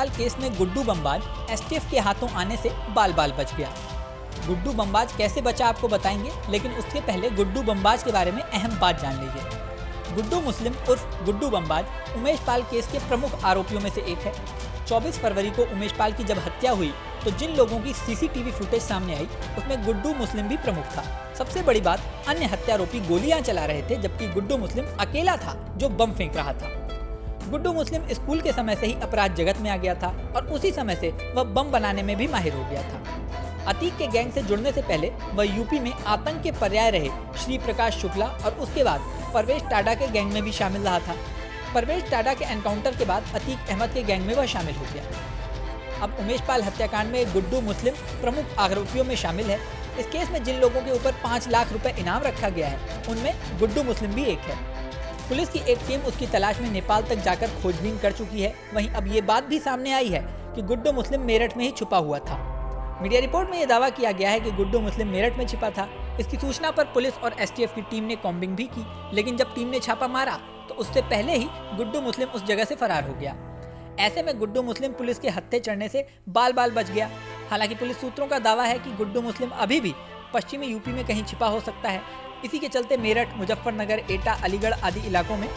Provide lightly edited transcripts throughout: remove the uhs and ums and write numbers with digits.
पाल case में Guddu बमबाज STF के हाथों आने से बाल बाल बच गया। गुड्डू बमबाज कैसे बचा आपको बताएंगे, लेकिन उसके पहले गुड्डू बमबाज के बारे में अहम बात जान लीजिए। गुड्डू मुस्लिम उर्फ गुड्डू बमबाज उमेश पाल केस के प्रमुख आरोपियों में से एक है। 24 फरवरी को उमेश पाल की जब हत्या हुई तो जिन लोगों की सीसीटीवी फुटेज सामने आई उसमें गुड्डू मुस्लिम भी प्रमुख था। सबसे बड़ी बात, अन्य हत्यारोपी गोलियां चला रहे थे जबकि गुड्डू मुस्लिम अकेला था जो बम फेंक रहा था। गुड्डू मुस्लिम स्कूल के समय से ही अपराध जगत में आ गया था और उसी समय से वह बम बनाने में भी माहिर हो गया था। अतीक के गैंग से जुड़ने से पहले वह यूपी में आतंक के पर्याय रहे श्री प्रकाश शुक्ला और उसके बाद परवेश टाडा के गैंग में भी शामिल रहा था। परवेश टाडा के एनकाउंटर के बाद अतीक अहमद के गैंग में वह शामिल हो गया। अब उमेश पाल हत्याकांड में गुड्डू मुस्लिम प्रमुख आरोपियों में शामिल है। इस केस में जिन लोगों के ऊपर 5 लाख रुपए इनाम रखा गया है उनमें गुड्डू मुस्लिम भी एक है। पुलिस की एक टीम उसकी तलाश में नेपाल तक जाकर खोजबीन कर चुकी है। वहीं अब ये बात भी सामने आई है कि गुड्डू मुस्लिम मेरठ में ही छुपा हुआ था। मीडिया रिपोर्ट में यह दावा किया गया है कि गुड्डू मुस्लिम मेरठ में छिपा था। इसकी सूचना पर पुलिस और एसटीएफ की टीम ने कॉम्बिंग भी की, लेकिन जब टीम ने छापा मारा तो उससे पहले ही गुड्डू मुस्लिम उस जगह से फरार हो गया। ऐसे में गुड्डू मुस्लिम पुलिस के हत्थे चढ़ने से बाल बाल बच गया। हालांकि पुलिस सूत्रों का दावा है कि गुड्डू मुस्लिम अभी भी पश्चिमी यूपी में कहीं छिपा हो सकता है। इसी के चलते मेरठ, मुजफ्फरनगर, एटा, अलीगढ़ आदि इलाकों में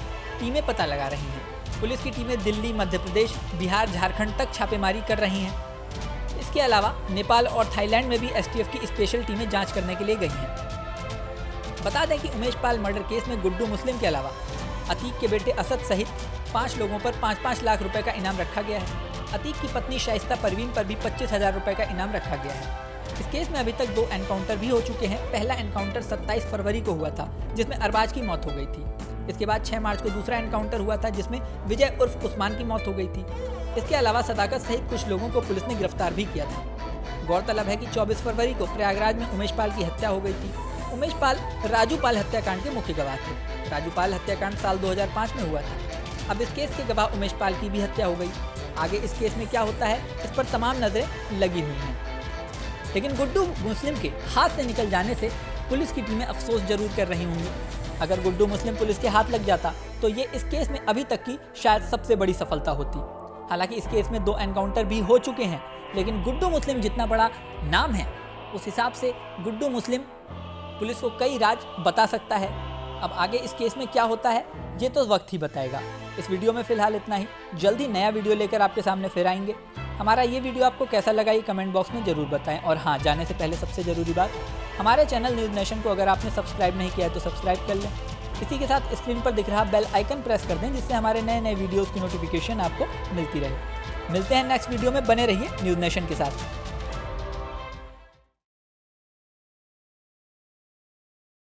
टीमें पता लगा रही हैं। पुलिस की टीमें दिल्ली, मध्य प्रदेश, बिहार, झारखंड तक छापेमारी कर रही हैं। इसके अलावा नेपाल और थाईलैंड में भी एसटीएफ की स्पेशल टीमें जांच करने के लिए गई हैं। बता दें कि उमेश पाल मर्डर केस में गुड्डू मुस्लिम के अलावा अतीक के बेटे असद सहित 5 लोगों पर 5-5 लाख रुपए का इनाम रखा गया है। अतीक की पत्नी शाइस्ता परवीन पर भी 25,000 रुपए का इनाम रखा गया है। इस केस में अभी तक 2 एनकाउंटर भी हो चुके हैं। पहला एनकाउंटर 27 फरवरी को हुआ था जिसमें अरबाज की मौत हो गई थी। इसके बाद 6 मार्च को दूसरा एनकाउंटर हुआ था जिसमें विजय उर्फ उस्मान की मौत हो गई थी। इसके अलावा सदाकत सहित कुछ लोगों को पुलिस ने गिरफ्तार भी किया था। गौरतलब है कि 24 फरवरी को प्रयागराज में उमेश पाल की हत्या हो गई थी। उमेश पाल राजू पाल हत्याकांड के मुख्य गवाह थे। राजू पाल हत्याकांड साल 2005 में हुआ था। अब इस केस के गवाह उमेश पाल की भी हत्या हो गई। आगे इस केस में क्या होता है इस पर तमाम नजरें लगी हुई हैं। लेकिन गुड्डू मुस्लिम के हाथ से निकल जाने से पुलिस की टीमें अफसोस जरूर कर रही होंगी। अगर गुड्डू मुस्लिम पुलिस के हाथ लग जाता तो ये इस केस में अभी तक की शायद सबसे बड़ी सफलता होती। हालांकि इस केस में 2 एनकाउंटर भी हो चुके हैं, लेकिन गुड्डू मुस्लिम जितना बड़ा नाम है उस हिसाब से गुड्डू मुस्लिम पुलिस को कई राज बता सकता है। अब आगे इस केस में क्या होता है ये तो वक्त ही बताएगा। इस वीडियो में फिलहाल इतना ही। जल्दी नया वीडियो लेकर आपके सामने फिर आएंगे। हमारा ये वीडियो आपको कैसा लगा ये कमेंट बॉक्स में ज़रूर बताएं। और हाँ, जाने से पहले सबसे ज़रूरी बात, हमारे चैनल न्यूज़ नेशन को अगर आपने सब्सक्राइब नहीं किया है तो सब्सक्राइब कर लें। इसी के साथ स्क्रीन पर दिख रहा बेल आइकन प्रेस कर दें जिससे हमारे नए नए वीडियोज़ की नोटिफिकेशन आपको मिलती रहे। मिलते हैं नेक्स्ट वीडियो में, बने रहिए न्यूज़ नेशन के साथ।